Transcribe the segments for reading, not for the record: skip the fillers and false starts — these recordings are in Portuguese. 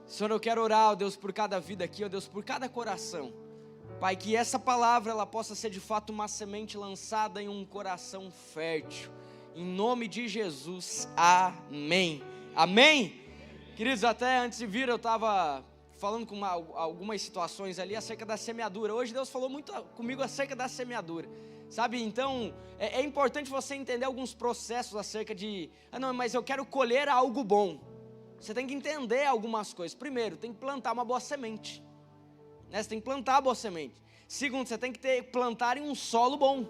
Senhor, eu quero orar, ó Deus, por cada vida aqui, ó Deus, por cada coração. Pai, que essa palavra, ela possa ser de fato uma semente lançada em um coração fértil. Em nome de Jesus, amém. Amém? Queridos, até antes de vir eu estava falando com algumas situações ali acerca da semeadura. Hoje Deus falou muito comigo acerca da semeadura. Sabe, então, é importante você entender alguns processos acerca de... não, mas eu quero colher algo bom. Você tem que entender algumas coisas. Primeiro, tem que plantar uma boa semente. Né? Você tem que plantar a boa semente. Segundo, você tem que plantar em um solo bom.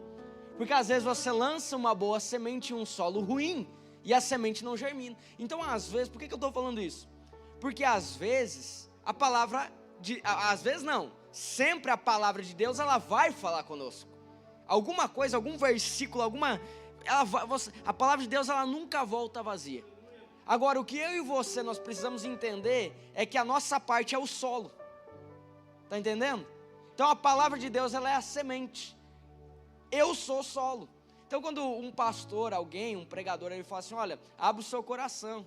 Porque às vezes você lança uma boa semente em um solo ruim e a semente não germina. Então, às vezes, por que eu estou falando isso? Porque às vezes, às vezes não, sempre a palavra de Deus, ela vai falar conosco. Alguma coisa, algum versículo, a palavra de Deus, ela nunca volta vazia. Agora, o que eu e você, nós precisamos entender é que a nossa parte é o solo. Está entendendo? Então, a palavra de Deus, ela é a semente. Eu sou o solo. Então, quando um pastor, um pregador, ele fala assim, olha, abre o seu coração.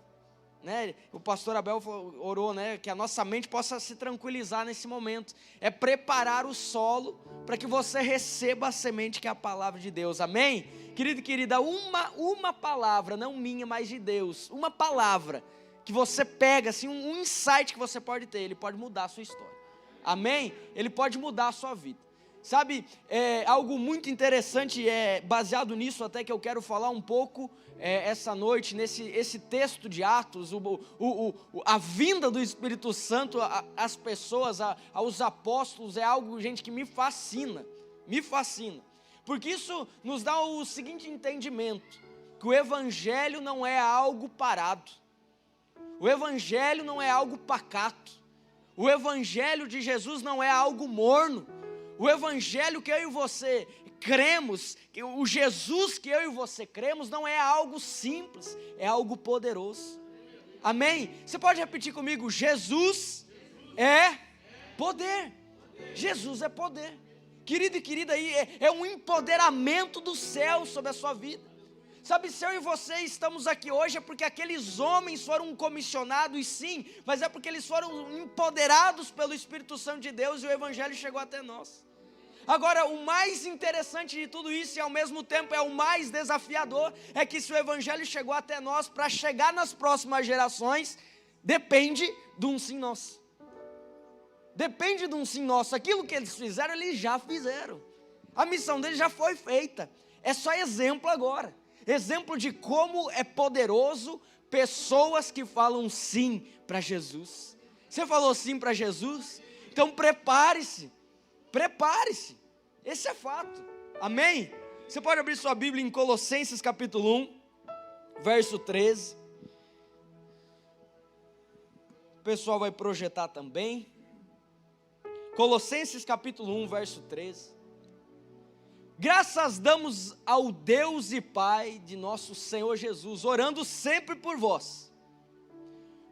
Né? O pastor Abel orou, né, que a nossa mente possa se tranquilizar nesse momento. É preparar o solo para que você receba a semente que é a palavra de Deus. Amém? Querido e querida, uma palavra, não minha, mas de Deus. Uma palavra que você pega, assim, um insight que você pode ter, ele pode mudar a sua história. Amém? Ele pode mudar a sua vida. Sabe, algo muito interessante, baseado nisso até que eu quero falar um pouco essa noite, esse texto de Atos, a vinda do Espírito Santo às pessoas, aos apóstolos, é algo, gente, que me fascina, porque isso nos dá o seguinte entendimento, que o Evangelho não é algo parado, o Evangelho não é algo pacato, o Evangelho de Jesus não é algo morno. O Evangelho que eu e você cremos, o Jesus que eu e você cremos, não é algo simples, é algo poderoso. Amém? Você pode repetir comigo? Jesus é poder. Jesus é poder. Querido e querida, aí é um empoderamento do céu sobre a sua vida. Sabe, se eu e você estamos aqui hoje é porque aqueles homens foram comissionados, sim, mas é porque eles foram empoderados pelo Espírito Santo de Deus e o Evangelho chegou até nós. Agora, o mais interessante de tudo isso e ao mesmo tempo é o mais desafiador, é que se o Evangelho chegou até nós, para chegar nas próximas gerações, depende de um sim nosso. Depende de um sim nosso. Aquilo que eles fizeram, eles já fizeram. A missão deles já foi feita. É só exemplo agora. Exemplo de como é poderoso pessoas que falam sim para Jesus. Você falou sim para Jesus? Então prepare-se. Prepare-se, esse é fato, amém? Você pode abrir sua Bíblia em Colossenses capítulo 1, verso 13. O pessoal vai projetar também. Colossenses capítulo 1, verso 13. Graças damos ao Deus e Pai de nosso Senhor Jesus, orando sempre por vós.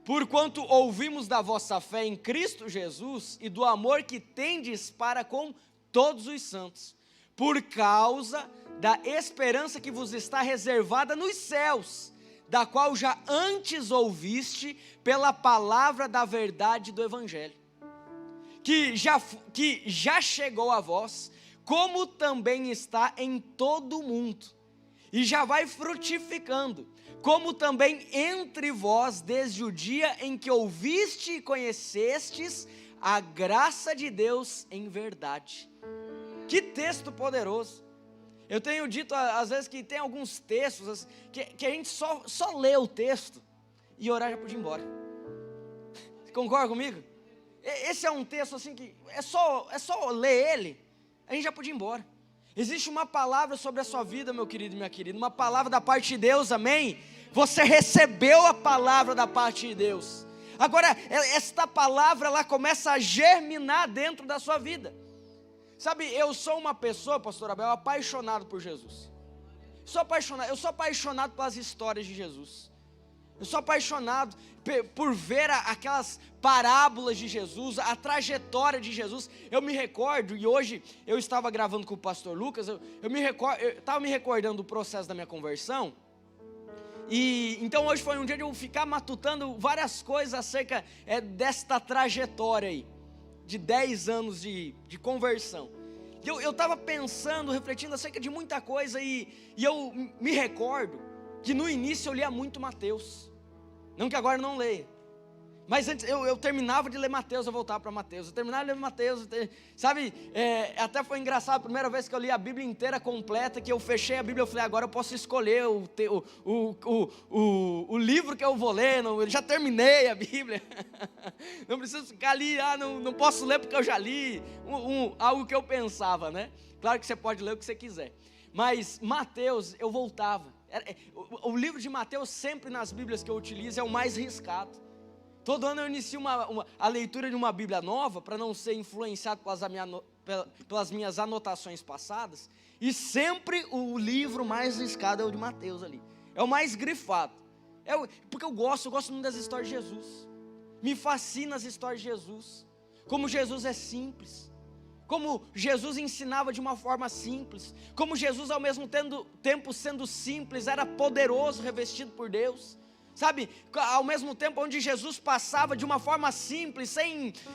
Porquanto ouvimos da vossa fé em Cristo Jesus e do amor que tendes para com todos os santos, por causa da esperança que vos está reservada nos céus, da qual já antes ouviste pela palavra da verdade do Evangelho, que já chegou a vós, como também está em todo o mundo, e já vai frutificando, como também entre vós, desde o dia em que ouviste e conhecestes a graça de Deus em verdade. Que texto poderoso! Eu tenho dito às vezes que tem alguns textos que a gente só lê o texto e orar já podia ir embora. Você concorda comigo? Esse é um texto assim que é só ler ele, a gente já podia ir embora. Existe uma palavra sobre a sua vida, meu querido e minha querida, uma palavra da parte de Deus, amém? Você recebeu a palavra da parte de Deus. Agora, esta palavra, ela começa a germinar dentro da sua vida. Sabe, eu sou uma pessoa, pastor Abel, apaixonado por Jesus. Eu sou apaixonado pelas histórias de Jesus. Eu sou apaixonado por ver aquelas parábolas de Jesus, a trajetória de Jesus. Eu me recordo, e hoje eu estava gravando com o pastor Lucas, eu estava me recordando do processo da minha conversão, E então hoje foi um dia de eu ficar matutando várias coisas acerca desta trajetória aí, de 10 anos de conversão. Eu estava pensando, refletindo acerca de muita coisa e eu me recordo que no início eu lia muito Mateus. Não que agora não leia. Mas antes eu terminava de ler Mateus, eu voltava para Mateus. Eu terminava de ler Mateus, sabe? Até foi engraçado, a primeira vez que eu li a Bíblia inteira completa, que eu fechei a Bíblia, eu falei, agora eu posso escolher o livro que eu vou ler. Eu já terminei a Bíblia. Não preciso ficar ali, não posso ler porque eu já li. Algo que eu pensava, né? Claro que você pode ler o que você quiser. Mas Mateus, eu voltava. O livro de Mateus, sempre nas Bíblias que eu utilizo, é o mais riscado. Todo ano eu inicio a leitura de uma Bíblia nova, para não ser influenciado pelas minhas anotações passadas, e sempre o livro mais riscado é o de Mateus ali, é o mais grifado, porque eu gosto muito das histórias de Jesus, me fascina as histórias de Jesus, como Jesus é simples, como Jesus ensinava de uma forma simples, como Jesus ao mesmo tempo sendo simples, era poderoso, revestido por Deus. Sabe, ao mesmo tempo onde Jesus passava de uma forma simples,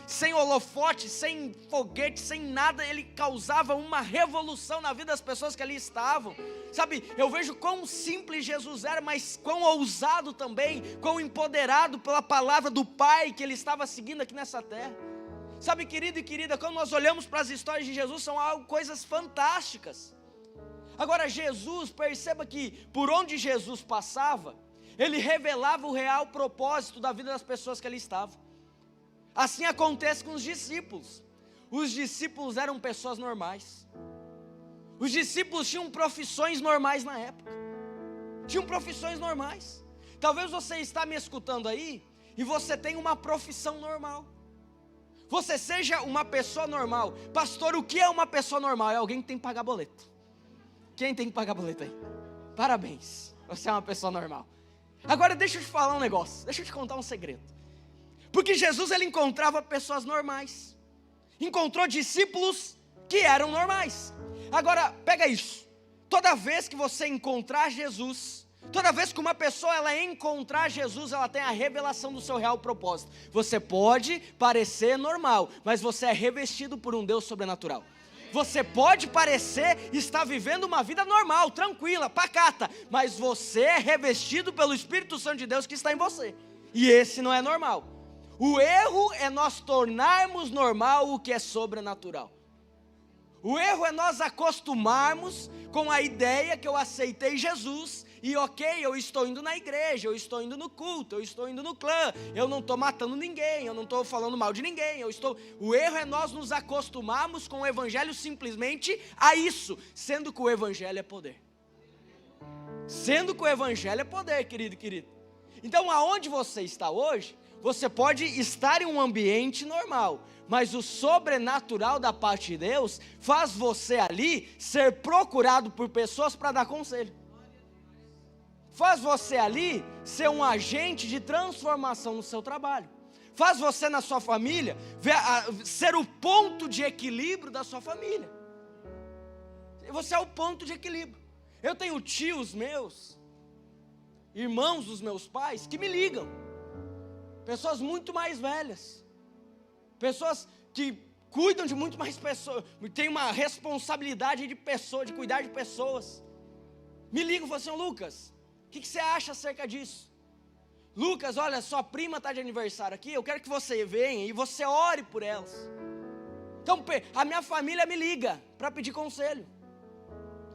sem holofote, sem foguete, sem nada, ele causava uma revolução na vida das pessoas que ali estavam. Sabe, eu vejo quão simples Jesus era, mas quão ousado também, quão empoderado pela palavra do Pai que ele estava seguindo aqui nessa terra. Sabe, querido e querida, quando nós olhamos para as histórias de Jesus, são coisas fantásticas. Agora Jesus, perceba que por onde Jesus passava, ele revelava o real propósito da vida das pessoas que ali estavam. Assim acontece com os discípulos. Os discípulos eram pessoas normais. Os discípulos tinham profissões normais na época. Tinham profissões normais. Talvez você está me escutando aí e você tem uma profissão normal. Você seja uma pessoa normal. Pastor, o que é uma pessoa normal? É alguém que tem que pagar boleto. Quem tem que pagar boleto aí? Parabéns, você é uma pessoa normal. Agora deixa eu te falar um negócio, deixa eu te contar um segredo. Porque Jesus, ele encontrava pessoas normais, encontrou discípulos que eram normais. Agora pega isso, toda vez que você encontrar Jesus, toda vez que uma pessoa ela encontrar Jesus, ela tem a revelação do seu real propósito. Você pode parecer normal, mas você é revestido por um Deus sobrenatural. Você pode parecer estar vivendo uma vida normal, tranquila, pacata, mas você é revestido pelo Espírito Santo de Deus que está em você, e esse não é normal. O erro é nós tornarmos normal o que é sobrenatural. O erro é nós acostumarmos com a ideia que eu aceitei Jesus, e ok, eu estou indo na igreja, eu estou indo no culto, eu estou indo no clã, eu não estou matando ninguém, eu não estou falando mal de ninguém, o erro é nós nos acostumarmos com o evangelho simplesmente a isso, sendo que o evangelho é poder. Sendo que o evangelho é poder, querido e querida. Então aonde você está hoje, você pode estar em um ambiente normal, mas o sobrenatural da parte de Deus faz você ali ser procurado por pessoas para dar conselho. Faz você ali ser um agente de transformação no seu trabalho. Faz você na sua família ser o ponto de equilíbrio da sua família. Você é o ponto de equilíbrio. Eu tenho tios meus, irmãos dos meus pais, que me ligam. Pessoas muito mais velhas. Pessoas que cuidam de muito mais pessoas. Tem uma responsabilidade de cuidar de pessoas. Me ligam e falam assim, Lucas, o que você acha acerca disso? Lucas, olha, sua prima está de aniversário aqui, eu quero que você venha e você ore por elas. Então, a minha família me liga para pedir conselho.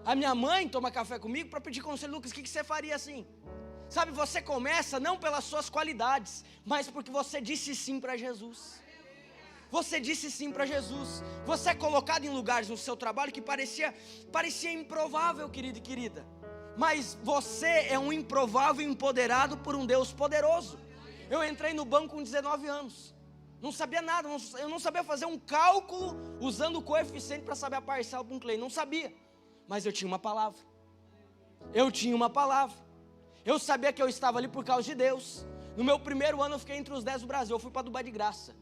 A minha mãe toma café comigo para pedir conselho. Lucas, o que você faria assim? Sabe, você começa não pelas suas qualidades, mas porque você disse sim para Jesus. Você disse sim para Jesus. Você é colocado em lugares no seu trabalho que parecia improvável, querido e querida. Mas você é um improvável empoderado por um Deus poderoso. Eu entrei no banco com 19 anos. Não sabia nada, eu não sabia fazer um cálculo usando o coeficiente para saber a parcela para um cliente. Não sabia, mas eu tinha uma palavra. Eu sabia que eu estava ali por causa de Deus. No meu primeiro ano eu fiquei entre os 10 do Brasil. Eu fui para Dubai de graça.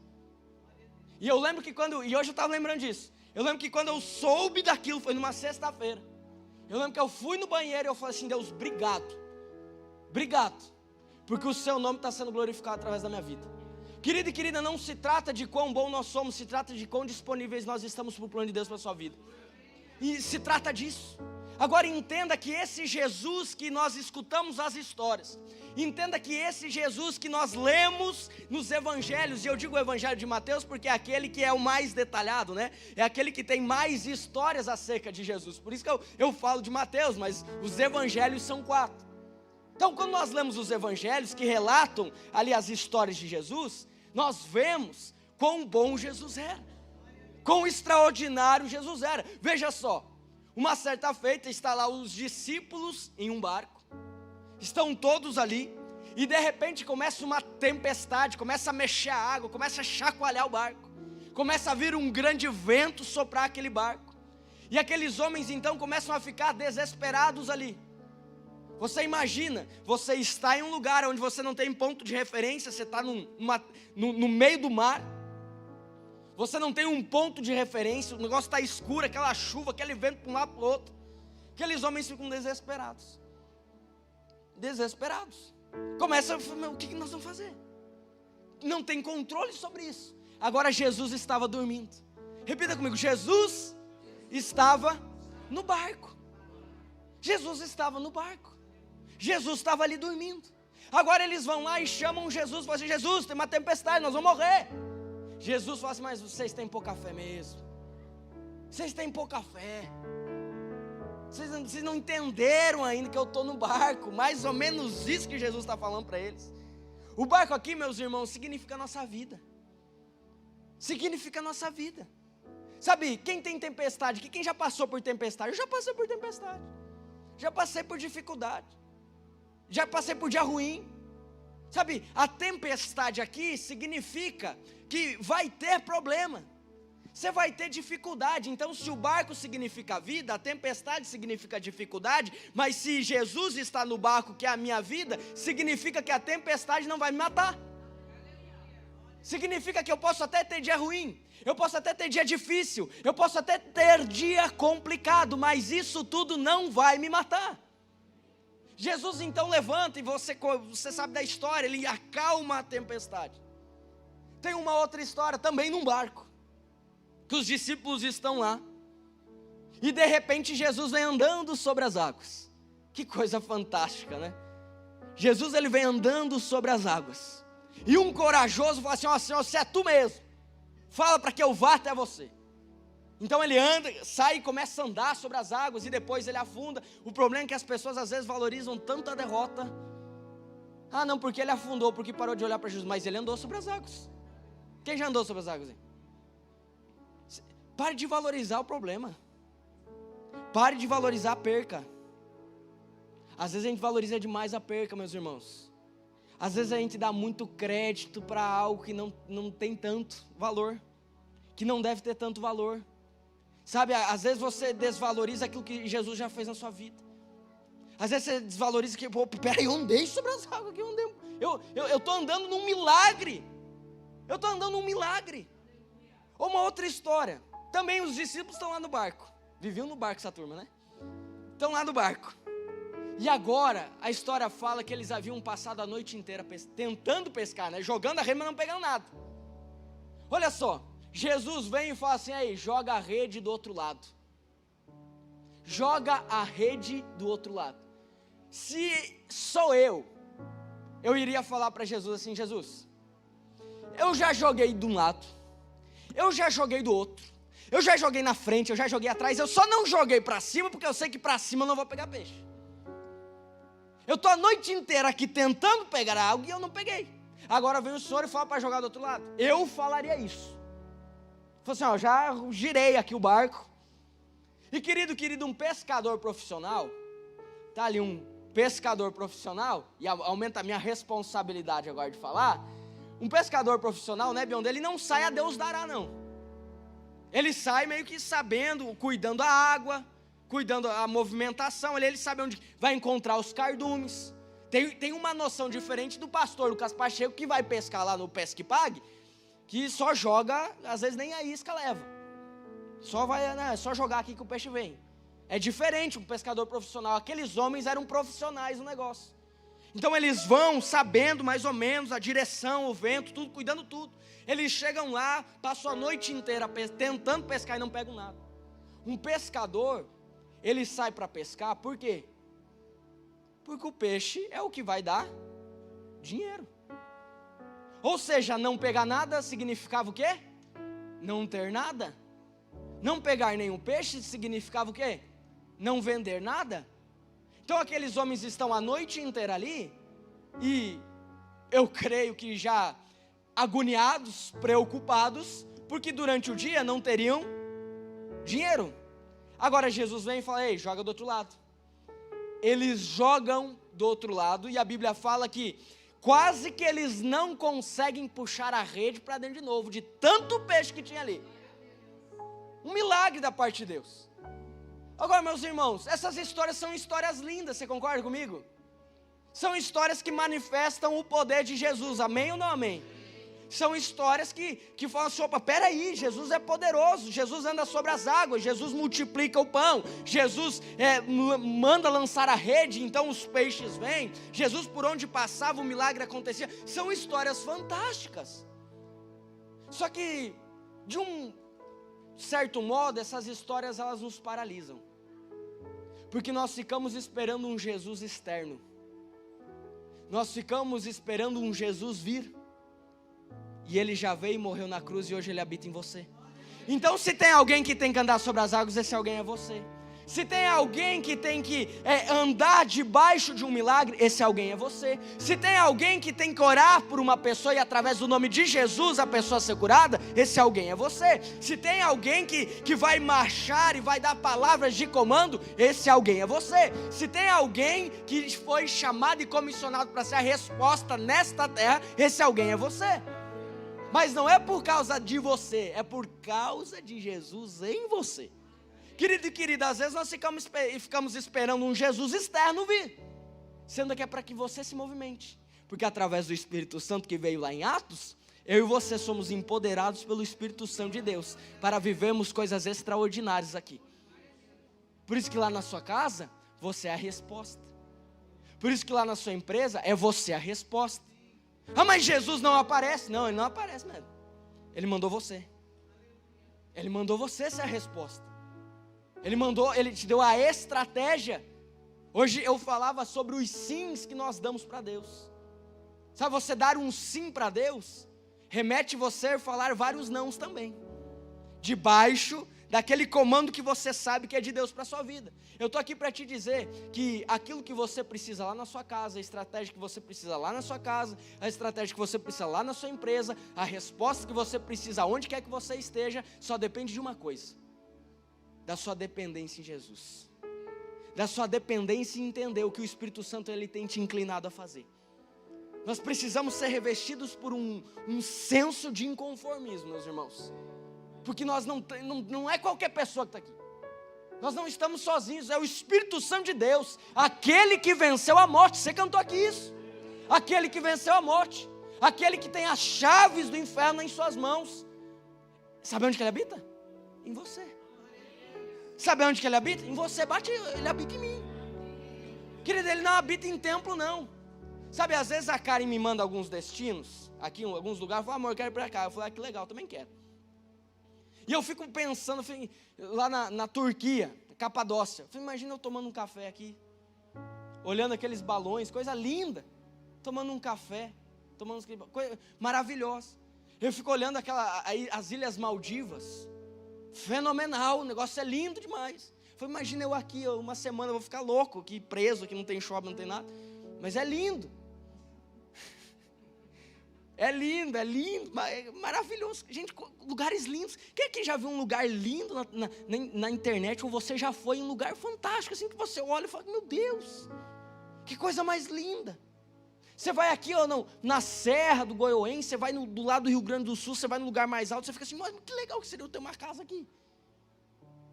E eu lembro que e hoje eu estava lembrando disso. Eu lembro que quando eu soube daquilo, foi numa sexta-feira. Eu lembro que eu fui no banheiro e eu falei assim, Deus, obrigado. Obrigado, porque o seu nome está sendo glorificado através da minha vida. Querido e querida, não se trata de quão bom nós somos, se trata de quão disponíveis nós estamos para o plano de Deus para a sua vida. E se trata disso. Agora entenda que esse Jesus que nós escutamos as histórias, entenda que esse Jesus que nós lemos nos evangelhos, e eu digo o evangelho de Mateus porque é aquele que é o mais detalhado, né? É aquele que tem mais histórias acerca de Jesus. Por isso que eu falo de Mateus, mas os evangelhos são 4. Então, quando nós lemos os evangelhos que relatam ali as histórias de Jesus, nós vemos quão bom Jesus era, quão extraordinário Jesus era. Veja só, uma certa feita está lá os discípulos em um barco, estão todos ali, e de repente começa uma tempestade, começa a mexer a água, começa a chacoalhar o barco, começa a vir um grande vento soprar aquele barco, e aqueles homens então começam a ficar desesperados ali. Você imagina, você está em um lugar onde você não tem ponto de referência, você está no meio do mar, você não tem um ponto de referência, o negócio está escuro, aquela chuva, aquele vento para um lado para o outro. Aqueles homens ficam desesperados. Desesperados. Começa a falar, o que nós vamos fazer? Não tem controle sobre isso. Agora Jesus estava dormindo. Repita comigo, Jesus estava no barco. Jesus estava no barco. Jesus estava ali dormindo. Agora eles vão lá e chamam Jesus, falam assim, Jesus, tem uma tempestade, nós vamos morrer. Jesus fala assim, mas vocês têm pouca fé mesmo. Vocês têm pouca fé. Vocês não entenderam ainda que eu estou no barco. Mais ou menos isso que Jesus está falando para eles. O barco aqui, meus irmãos, significa a nossa vida. Significa a nossa vida. Sabe, quem tem tempestade aqui, quem já passou por tempestade? Eu já passei por tempestade. Já passei por dificuldade. Já passei por dia ruim. Sabe, a tempestade aqui significa que vai ter problema. Você vai ter dificuldade. Então, se o barco significa vida, a tempestade significa dificuldade. Mas se Jesus está no barco, que é a minha vida, significa que a tempestade não vai me matar. Significa que eu posso até ter dia ruim, eu posso até ter dia difícil, eu posso até ter dia complicado, mas isso tudo não vai me matar. Jesus então levanta, e você sabe da história, ele acalma a tempestade. Tem uma outra história também num barco, que os discípulos estão lá, e de repente Jesus vem andando sobre as águas. Que coisa fantástica, né? Jesus ele vem andando sobre as águas, e um corajoso fala assim, ó Senhor, se é tu mesmo, fala para que eu vá até você. Então ele anda, sai e começa a andar sobre as águas, e depois ele afunda. O problema é que as pessoas às vezes valorizam tanto a derrota. Ah não, porque ele afundou, porque parou de olhar para Jesus. Mas ele andou sobre as águas. Quem já andou sobre as águas aí? Pare de valorizar o problema. Pare de valorizar a perca. Às vezes a gente valoriza demais a perca, meus irmãos. Às vezes a gente dá muito crédito para algo que não tem tanto valor, que não deve ter tanto valor. Sabe, às vezes você desvaloriza aquilo que Jesus já fez na sua vida. Às vezes você desvaloriza que, pô, peraí, eu andei sobre as águas aqui, eu estou andando num milagre. Eu estou andando num milagre. Ou uma outra história, também os discípulos estão lá no barco. Viviam no barco essa turma, né? Estão lá no barco. E agora, a história fala que eles haviam passado a noite inteira tentando pescar, né? Jogando a rede, mas não pegando nada. Olha só. Jesus vem e fala assim, aí, joga a rede do outro lado. Joga a rede do outro lado. Se sou eu iria falar para Jesus assim, Jesus, eu já joguei de um lado, eu já joguei do outro, eu já joguei na frente, eu já joguei atrás, eu só não joguei para cima, porque eu sei que para cima eu não vou pegar peixe. Eu estou a noite inteira aqui tentando pegar algo e eu não peguei. Agora vem o Senhor e fala para jogar do outro lado. Eu falaria isso. Falei assim, ó, já girei aqui o barco. E querido, um pescador profissional, tá ali um pescador profissional, e aumenta a minha responsabilidade agora de falar, um pescador profissional, né, Bionda, ele não sai a Deus dará, não. Ele sai meio que sabendo, cuidando da água, cuidando da movimentação, ele sabe onde vai encontrar os cardumes. Tem uma noção diferente do pastor Lucas Pacheco, que vai pescar lá no Pesque Pague, que só joga, às vezes nem a isca leva. Só vai, né, só jogar aqui que o peixe vem. É diferente um pescador profissional. Aqueles homens eram profissionais no negócio. Então eles vão sabendo mais ou menos a direção, o vento, tudo, cuidando tudo. Eles chegam lá, passam a noite inteira tentando pescar e não pegam nada. Um pescador, ele sai para pescar, por quê? Porque o peixe é o que vai dar dinheiro. Ou seja, não pegar nada significava o quê? Não ter nada. Não pegar nenhum peixe significava o quê? Não vender nada. Então aqueles homens estão a noite inteira ali, e eu creio que já agoniados, preocupados, porque durante o dia não teriam dinheiro. Agora Jesus vem e fala: ei, joga do outro lado. Eles jogam do outro lado, e a Bíblia fala que quase que eles não conseguem puxar a rede para dentro de novo, de tanto peixe que tinha ali. Um milagre da parte de Deus. Agora, meus irmãos, essas histórias são histórias lindas, você concorda comigo? São histórias que manifestam o poder de Jesus, amém ou não amém? São histórias que falam assim: opa, peraí, Jesus é poderoso, Jesus anda sobre as águas, Jesus multiplica o pão, Jesus manda lançar a rede, então os peixes vêm, Jesus por onde passava o milagre acontecia. São histórias fantásticas. Só que, de um certo modo, essas histórias elas nos paralisam, porque nós ficamos esperando um Jesus externo, nós ficamos esperando um Jesus vir, e Ele já veio e morreu na cruz, e hoje Ele habita em você. Então se tem alguém que tem que andar sobre as águas, esse alguém é você. Se tem alguém que tem que andar debaixo de um milagre, esse alguém é você. Se tem alguém que tem que orar por uma pessoa e através do nome de Jesus a pessoa ser curada, esse alguém é você. Se tem alguém que vai marchar e vai dar palavras de comando, esse alguém é você. Se tem alguém que foi chamado e comissionado para ser a resposta nesta terra, esse alguém é você. Mas não é por causa de você, é por causa de Jesus em você. Querido e querida, às vezes nós ficamos esperando um Jesus externo vir, sendo que é para que você se movimente, porque através do Espírito Santo que veio lá em Atos, eu e você somos empoderados pelo Espírito Santo de Deus, para vivermos coisas extraordinárias aqui. Por isso que lá na sua casa, você é a resposta. Por isso que lá na sua empresa, é você a resposta. Ah, mas Jesus não aparece. Não, Ele não aparece mesmo. Ele mandou você. Ele mandou você ser a resposta. Ele te deu a estratégia. Hoje eu falava sobre os sims que nós damos para Deus. Sabe, você dar um sim para Deus, remete você a falar vários nãos também, debaixo daquele comando que você sabe que é de Deus para a sua vida. Eu estou aqui para te dizer que aquilo que você precisa lá na sua casa, a estratégia que você precisa lá na sua casa, a estratégia que você precisa lá na sua empresa, a resposta que você precisa onde quer que você esteja, só depende de uma coisa: da sua dependência em Jesus, da sua dependência em entender o que o Espírito Santo ele tem te inclinado a fazer. Nós precisamos ser revestidos por um senso de inconformismo, meus irmãos, porque nós não é qualquer pessoa que está aqui, nós não estamos sozinhos, é o Espírito Santo de Deus, aquele que venceu a morte. Você cantou aqui isso, aquele que venceu a morte, aquele que tem as chaves do inferno em suas mãos. Sabe onde que ele habita? Em você. Sabe onde que ele habita? Em você. Bate, ele habita em mim. Querido, ele não habita em templo não. Sabe, às vezes a Karen me manda alguns destinos, aqui em alguns lugares, fala: amor, eu quero ir para cá. Eu falo: que legal, também quero. E eu fico pensando, lá na Turquia, Capadócia, imagina eu tomando um café aqui, olhando aqueles balões, coisa linda, tomando um café, coisa maravilhosa. Eu fico olhando as Ilhas Maldivas, fenomenal, o negócio é lindo demais. Imagina eu aqui, uma semana, eu vou ficar louco, aqui preso, aqui não tem shopping, não tem nada, mas é lindo. É lindo, maravilhoso. Gente, lugares lindos. Quem aqui já viu um lugar lindo na internet, ou você já foi em um lugar fantástico, assim, que você olha e fala: meu Deus, que coisa mais linda. Você vai aqui ou não, na Serra do Goiôense, você vai do lado do Rio Grande do Sul, você vai no lugar mais alto, você fica assim: mas que legal que seria eu ter uma casa aqui.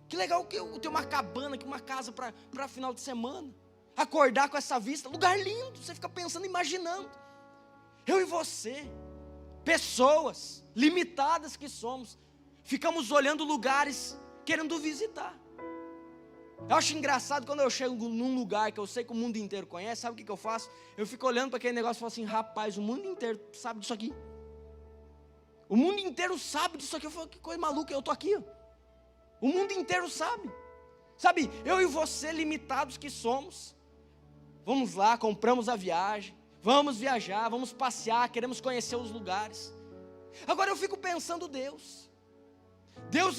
Que legal que eu ter uma cabana aqui, uma casa para final de semana. Acordar com essa vista, lugar lindo, você fica pensando, imaginando. Eu e você, pessoas limitadas que somos, ficamos olhando lugares, querendo visitar. Eu acho engraçado quando eu chego num lugar que eu sei que o mundo inteiro conhece, sabe o que eu faço? Eu fico olhando para aquele negócio e falo assim, rapaz, o mundo inteiro sabe disso aqui. O mundo inteiro sabe disso aqui. Eu falo, que coisa maluca, eu estou aqui. Ó. O mundo inteiro sabe. Sabe, eu e você, limitados que somos, vamos lá, compramos a viagem, vamos viajar, vamos passear, queremos conhecer os lugares. Agora eu fico pensando, Deus,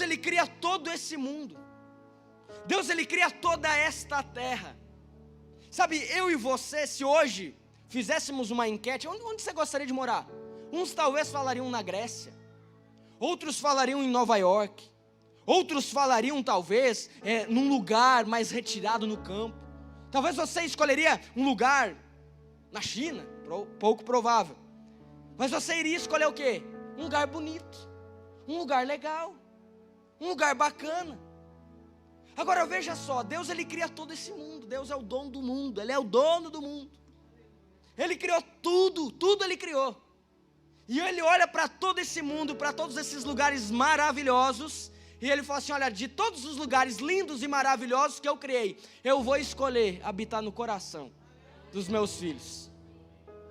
Ele cria todo esse mundo. Deus, Ele cria toda esta terra. Sabe, eu e você, se hoje fizéssemos uma enquete, onde você gostaria de morar? Uns talvez falariam na Grécia, outros falariam em Nova York, outros falariam talvez num lugar mais retirado no campo. Talvez você escolheria um lugar na China, pouco provável. Mas você iria escolher o quê? Um lugar bonito, um lugar legal, um lugar bacana. Agora veja só, Deus, Ele cria todo esse mundo. Deus é o dono do mundo, Ele é o dono do mundo. Ele criou tudo, tudo Ele criou. E Ele olha para todo esse mundo, para todos esses lugares maravilhosos, e Ele fala assim, olha, de todos os lugares lindos e maravilhosos que eu criei, eu vou escolher habitar no coração dos meus filhos.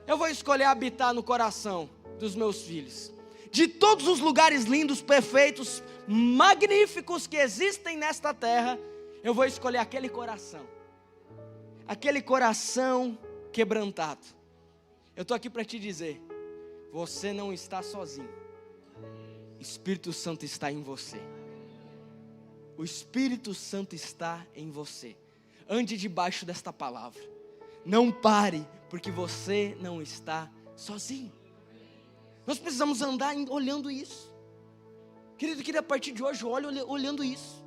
Eu vou escolher habitar no coração dos meus filhos. De todos os lugares lindos, perfeitos, magníficos que existem nesta terra, eu vou escolher aquele coração quebrantado. Eu estou aqui para te dizer, você não está sozinho, o Espírito Santo está em você. O Espírito Santo está em você. Ande debaixo desta palavra, não pare, porque você não está sozinho. Nós precisamos andar olhando isso. Querido, a partir de hoje, olhando isso.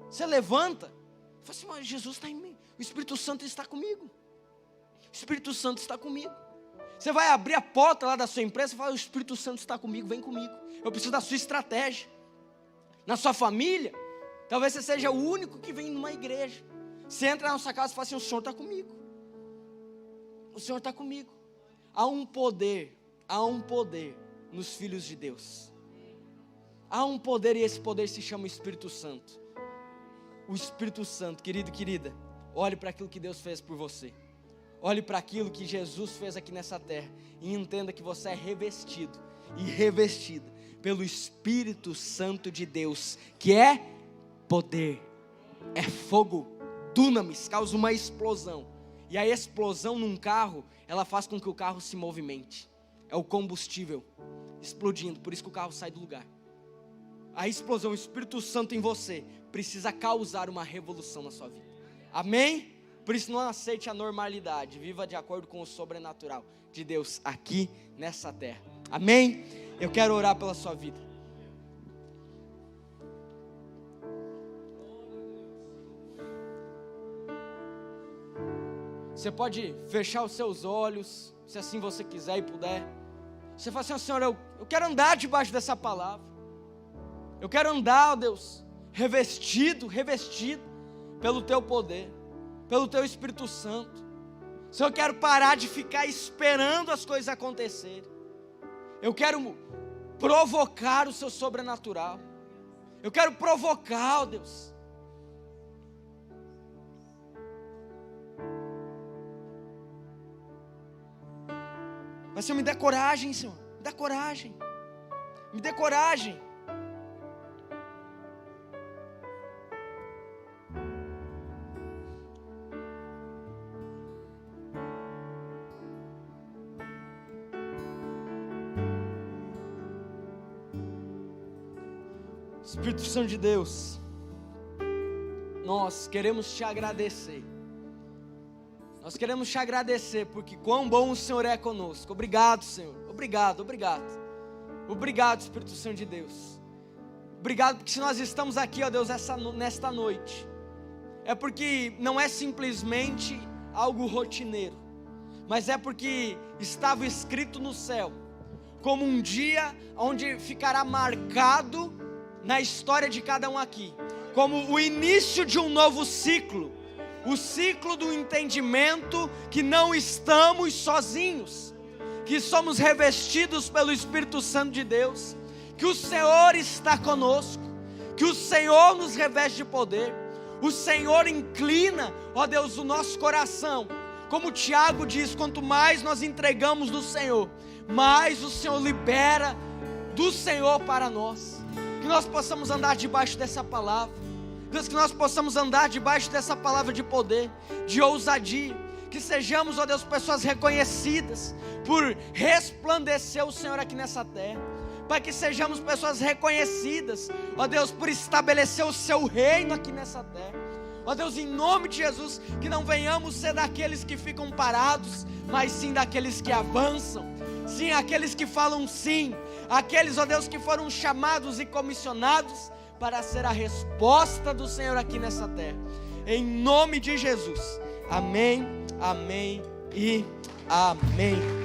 Você levanta, fala assim, mas Jesus está em mim, o Espírito Santo está comigo. O Espírito Santo está comigo. Você vai abrir a porta lá da sua empresa e fala, o Espírito Santo está comigo, vem comigo. Eu preciso da sua estratégia. Na sua família, talvez você seja o único que vem numa igreja. Você entra na sua casa e fala assim, o Senhor está comigo. O Senhor está comigo. Há um poder nos filhos de Deus. Há um poder e esse poder se chama Espírito Santo. O Espírito Santo, querido e querida, olhe para aquilo que Deus fez por você. Olhe para aquilo que Jesus fez aqui nessa terra e entenda que você é revestido e revestida pelo Espírito Santo de Deus, que é poder, é fogo, dunamis, causa uma explosão. E a explosão num carro, ela faz com que o carro se movimente. É o combustível explodindo, por isso que o carro sai do lugar. A explosão, o Espírito Santo em você, precisa causar uma revolução na sua vida. Amém? Por isso não aceite a normalidade, viva de acordo com o sobrenatural de Deus aqui nessa terra. Amém? Eu quero orar pela sua vida. Você pode fechar os seus olhos, se assim você quiser e puder. Você fala assim, Senhor, eu quero andar debaixo dessa palavra. Eu quero andar, ó Deus, revestido pelo Teu poder, pelo Teu Espírito Santo. Senhor, eu quero parar de ficar esperando as coisas acontecerem. Eu quero provocar o Seu sobrenatural. Eu quero provocar, ó Deus. Mas Senhor, me dê coragem, Senhor, me dá coragem, me dê coragem. Espírito Santo de Deus, nós queremos Te agradecer. Nós queremos Te agradecer porque quão bom o Senhor é conosco. Obrigado, Senhor. Obrigado. Obrigado, Espírito Santo de Deus. Obrigado porque se nós estamos aqui, ó Deus, nesta noite, é porque não é simplesmente algo rotineiro, mas é porque estava escrito no céu, como um dia onde ficará marcado na história de cada um aqui, como o início de um novo ciclo, o ciclo do entendimento que não estamos sozinhos, que somos revestidos pelo Espírito Santo de Deus, que o Senhor está conosco, que o Senhor nos reveste de poder. O Senhor inclina, ó Deus, o nosso coração. Como Tiago diz, quanto mais nós entregamos do Senhor, mais o Senhor libera do Senhor para nós. Que nós possamos andar debaixo dessa palavra. Deus, que nós possamos andar debaixo dessa palavra de poder, de ousadia. Que sejamos, ó Deus, pessoas reconhecidas por resplandecer o Senhor aqui nessa terra. Pai, que sejamos pessoas reconhecidas, ó Deus, por estabelecer o seu reino aqui nessa terra. Ó Deus, em nome de Jesus, que não venhamos ser daqueles que ficam parados, mas sim daqueles que avançam. Sim, aqueles que falam sim. Aqueles, ó Deus, que foram chamados e comissionados para ser a resposta do Senhor aqui nessa terra. Em nome de Jesus. Amém, amém e amém.